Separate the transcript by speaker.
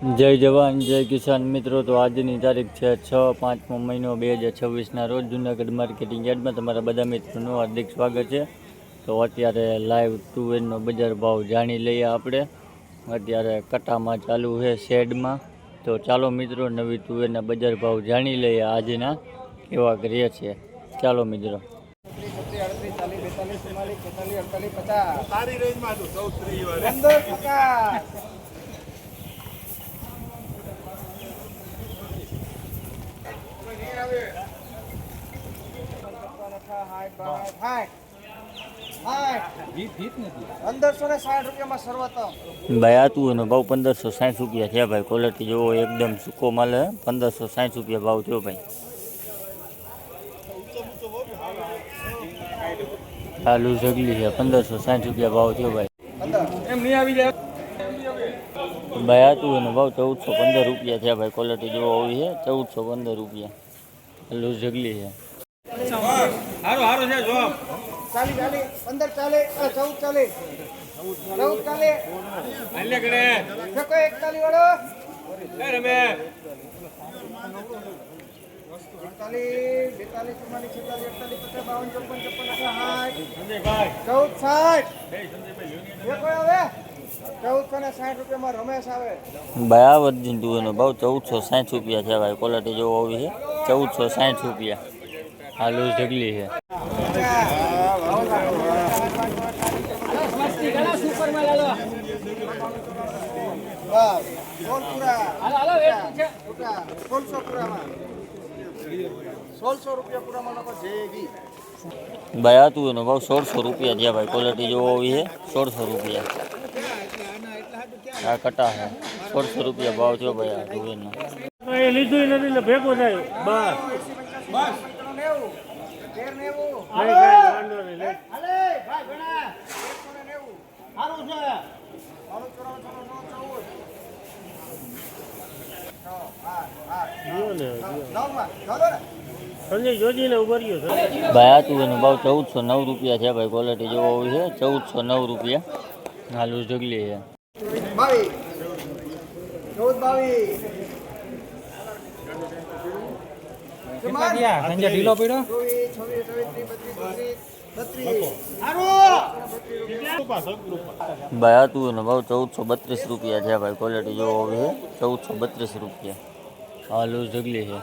Speaker 1: જય જવાન જય કિસાન મિત્રો, તો આજની તારીખ છે 6/5 મહિનો 2026 રોજ જૂનાગઢ માર્કેટિંગ યાર્ડમાં તમારા બધા મિત્રોનું હાર્દિક સ્વાગત છે। તો અત્યારે લાઈવ તુવેરનો બજાર ભાવ જાણી લઈએ આપણે। અત્યારે કટામાં ચાલુ છે શેડમાં, તો ચાલો મિત્રો નવી તુવેરના બજાર ભાવ જાણી લઈએ આજના કેવા કરીએ છે। ચાલો મિત્રો। ભાઈ આતું એનો ભાવ 1560 રૂપિયા છે ભાઈ। ક્વોલિટી જોવો એકદમ સૂકો માલ હે। 1560 રૂપિયા ભાવ થયો ભાઈ। આલુ ઝગલી છે 1560 રૂપિયા ભાવ થયો ભાઈ। ભાઈ આતું એનો ભાવ 1415 રૂપિયા છે ભાઈ। ક્વોલિટી જોવો આવી છે 1415 રૂપિયા। આલુ ઝગલી છે।
Speaker 2: હારો હારો છે જો
Speaker 3: 40 15 40 14 40
Speaker 2: હાલે કરે
Speaker 3: છકો 41 વાળો
Speaker 2: એ રમે
Speaker 3: 41 42 44 45 46 51 54 55 1460 રૂપિયામાં રમેશ આવે
Speaker 1: ભાઈ આ વર્જિન તુવેરનો ભાવ 1460 રૂપિયા છે ભાઈ। ક્વોલિટી જોવો આવી છે 1460 રૂપિયા। આલુ ઢગલી છે। ભાઈ આતું એનો ભાવ 1600 રૂપિયા છે ભાઈ। ક્વોલિટી જોવો આવી છે 1600 રૂપિયા। આ કટા છે 1600 રૂપિયા ભાવ થયો ભાઈ આ તુવેરનો।
Speaker 4: લીધું નથી એટલે ભેગો થાય બસ
Speaker 2: બસ
Speaker 4: સંજય જોજીને ઉભો રહ્યો
Speaker 1: ભાઈ આતું એનો ભાવ 1409 રૂપિયા છે ભાઈ। ક્વોલિટી જોવો આવી છે 1409 રૂપિયા। આલુ ઢગલી છે।
Speaker 3: 22
Speaker 2: સંજય ઢીલો પડ્યો
Speaker 1: ભાઈ આતું એનો ભાવ 1432 રૂપિયા છે ભાઈ। ક્વોલિટી જોવો આવી છે 1432 રૂપિયા। આલુ ઢગલી છે।